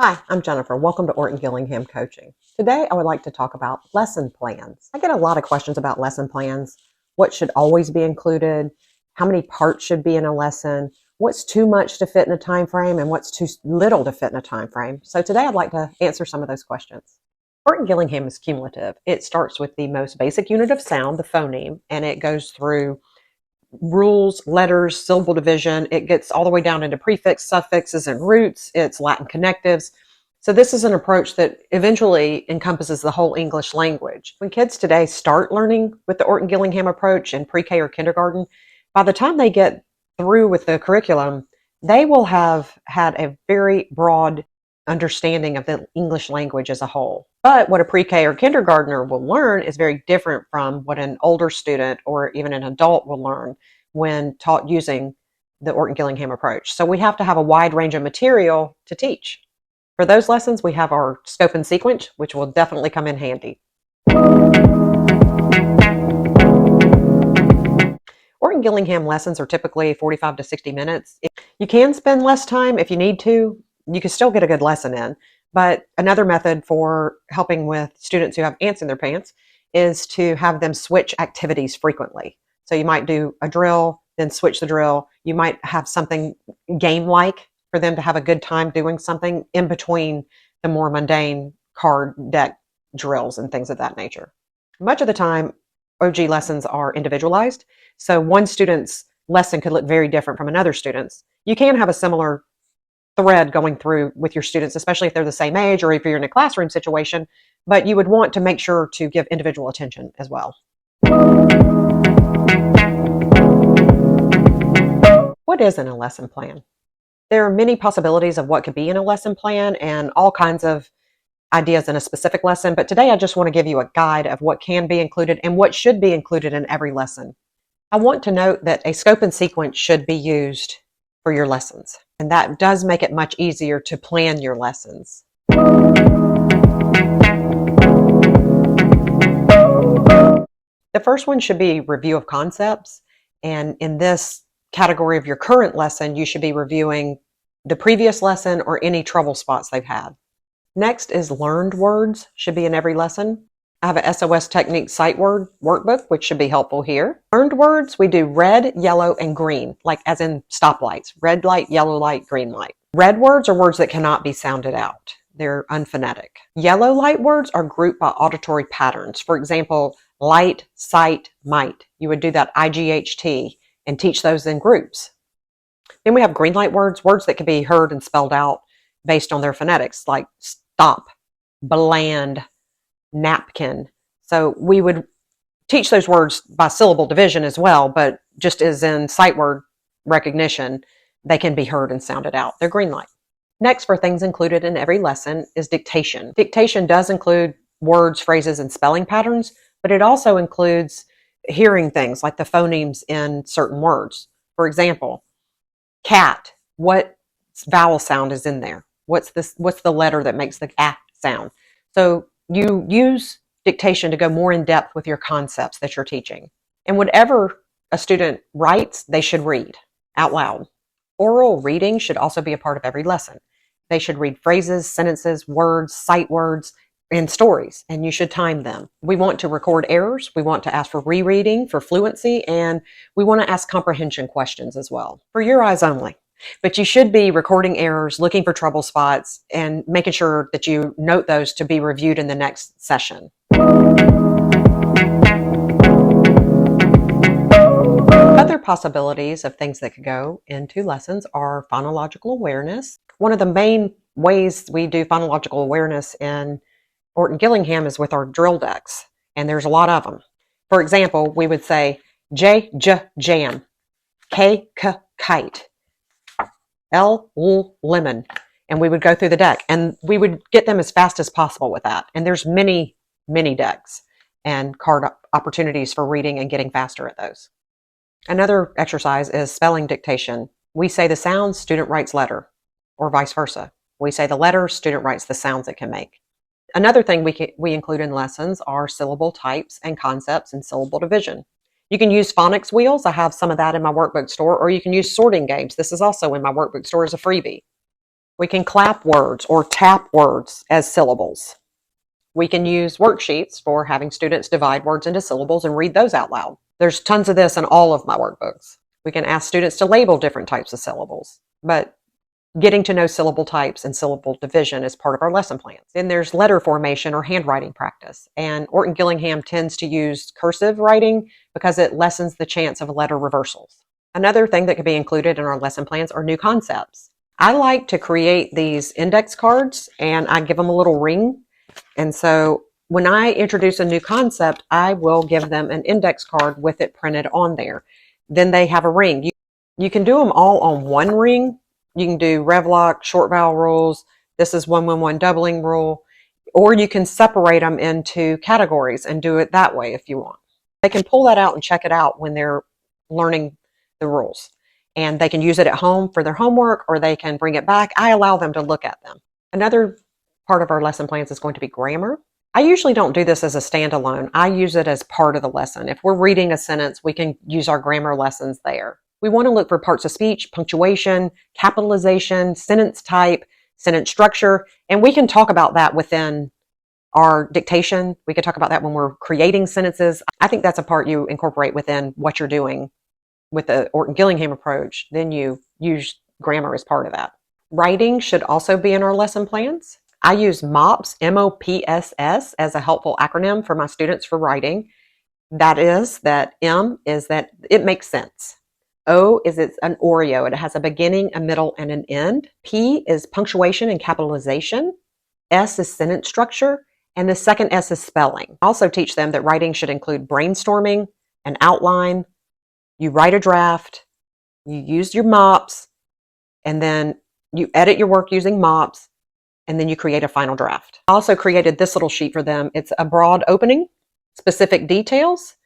Hi, I'm Jennifer. Welcome to Orton Gillingham Coaching. Today I would like to talk about lesson plans. I get a lot of questions about lesson plans. What should always be included? How many parts should be in a lesson? What's too much to fit in a time frame and what's too little to fit in a time frame? So today I'd like to answer some of those questions. Orton Gillingham is cumulative. It starts with the most basic unit of sound, the phoneme, and it goes through rules, letters, syllable division. It gets all the way down into prefix, suffixes, and roots. It's Latin connectives. So this is an approach that eventually encompasses the whole English language. When kids today start learning with the Orton Gillingham approach in pre-K or kindergarten, by the time they get through with the curriculum, they will have had a very broad understanding of the English language as a whole. But what a pre-K or kindergartner will learn is very different from what an older student or even an adult will learn when taught using the Orton Gillingham approach. So we have to have a wide range of material to teach. For those lessons, we have our scope and sequence, which will definitely come in handy. Orton Gillingham lessons are typically 45 to 60 minutes. You can spend less time if you need to. You can still get a good lesson in. But another method for helping with students who have ants in their pants is to have them switch activities frequently. So you might do a drill, then switch the drill. You might have something game-like for them to have a good time doing something in between the more mundane card deck drills and things of that nature. Much of the time, OG lessons are individualized. So one student's lesson could look very different from another student's. You can have a similar thread going through with your students, especially if they're the same age or if you're in a classroom situation, but you would want to make sure to give individual attention as well. What is in a lesson plan? There are many possibilities of what could be in a lesson plan and all kinds of ideas in a specific lesson, but today I just want to give you a guide of what can be included and what should be included in every lesson. I want to note that a scope and sequence should be used for your lessons, and that does make it much easier to plan your lessons. The first one should be review of concepts, and in this category of your current lesson, you should be reviewing the previous lesson or any trouble spots they've had. Next is learned words, should be in every lesson. I have a SOS Technique sight word workbook, which should be helpful here. Learned words, we do red, yellow, and green, like as in stoplights. Red light, yellow light, green light. Red words are words that cannot be sounded out. They're unphonetic. Yellow light words are grouped by auditory patterns. For example, light, sight, might. You would do that IGHT and teach those in groups. Then we have green light words, words that can be heard and spelled out based on their phonetics, like stop, bland, napkin. So we would teach those words by syllable division as well, but just as in sight word recognition, they can be heard and sounded out. They're green light. Next, for things included in every lesson is dictation. Dictation does include words, phrases, and spelling patterns, but it also includes hearing things like the phonemes in certain words. For example, cat, what vowel sound is in there? What's the letter that makes the ah sound? So you use dictation to go more in depth with your concepts that you're teaching. And whatever a student writes, they should read out loud. Oral reading should also be a part of every lesson. They should read phrases, sentences, words, sight words, and stories, and you should time them. We want to record errors. We want to ask for rereading for fluency, and we want to ask comprehension questions as well, for your eyes only. But you should be recording errors, looking for trouble spots, and making sure that you note those to be reviewed in the next session. Other possibilities of things that could go into lessons are phonological awareness. One of the main ways we do phonological awareness in Orton Gillingham is with our drill decks, and there's a lot of them. For example, we would say J, jam, K, kite, L, lemon, and we would go through the deck, and we would get them as fast as possible with that. And there's many decks and card opportunities for reading and getting faster at those. Another exercise is spelling dictation. We say the sounds, student writes letter, or vice versa. We say the letter, student writes the sounds it can make. Another thing we include in lessons are syllable types and concepts and syllable division. You can use phonics wheels. I have some of that in my workbook store, or you can use sorting games. This is also in my workbook store as a freebie. We can clap words or tap words as syllables. We can use worksheets for having students divide words into syllables and read those out loud. There's tons of this in all of my workbooks. We can ask students to label different types of syllables, but getting to know syllable types and syllable division is part of our lesson plans. Then there's letter formation or handwriting practice, and Orton Gillingham tends to use cursive writing because it lessens the chance of letter reversals. Another thing that could be included in our lesson plans are new concepts. I like to create these index cards and I give them a little ring. And so when I introduce a new concept, I will give them an index card with it printed on there. Then they have a ring. You can do them all on one ring. You can do Revlock, short vowel rules. This is 1-1-1 doubling rule. Or you can separate them into categories and do it that way if you want. They can pull that out and check it out when they're learning the rules. And they can use it at home for their homework, or they can bring it back. I allow them to look at them. Another part of our lesson plans is going to be grammar. I usually don't do this as a standalone. I use it as part of the lesson. If we're reading a sentence, we can use our grammar lessons there. We want to look for parts of speech, punctuation, capitalization, sentence type, sentence structure, and we can talk about that within our dictation. We can talk about that when we're creating sentences. I think that's a part you incorporate within what you're doing with the Orton Gillingham approach. Then you use grammar as part of that. Writing should also be in our lesson plans. I use MOPS, M-O-P-S-S, as a helpful acronym for my students for writing. That is that M is that it makes sense. O is it's an Oreo. It has a beginning, a middle, and an end. P is punctuation and capitalization. S is sentence structure. And the second S is spelling. I also teach them that writing should include brainstorming, an outline. You write a draft, you use your MOPS, and then you edit your work using MOPS, and then you create a final draft. I also created this little sheet for them. It's a broad opening, specific details,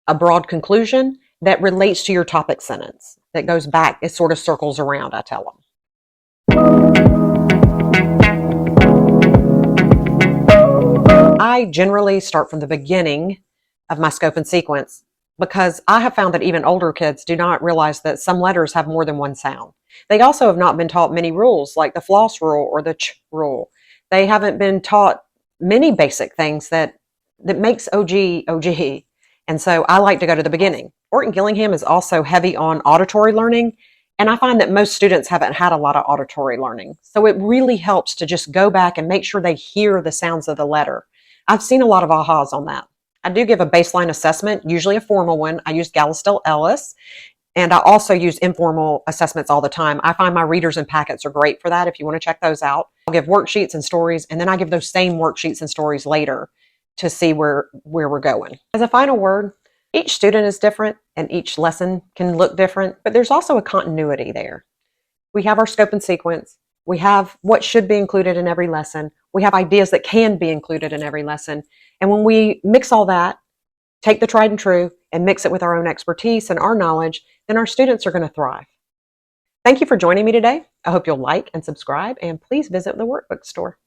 a broad conclusion that relates to your topic sentence, that goes back, it sort of circles around, I tell them. I generally start from the beginning of my scope and sequence because I have found that even older kids do not realize that some letters have more than one sound. They also have not been taught many rules like the floss rule or the ch rule. They haven't been taught many basic things that makes OG OG. And so I like to go to the beginning. Orton Gillingham is also heavy on auditory learning, and I find that most students haven't had a lot of auditory learning. So it really helps to just go back and make sure they hear the sounds of the letter. I've seen a lot of ahas on that. I do give a baseline assessment, usually a formal one. I use Gallistel-Ellis, and I also use informal assessments all the time. I find my readers and packets are great for that if you want to check those out. I'll give worksheets and stories, and then I give those same worksheets and stories later to see where we're going. As a final word, each student is different and each lesson can look different, but there's also a continuity there. We have our scope and sequence. We have what should be included in every lesson. We have ideas that can be included in every lesson. And when we mix all that, take the tried and true, and mix it with our own expertise and our knowledge, then our students are going to thrive. Thank you for joining me today. I hope you'll like and subscribe, and please visit the workbook store.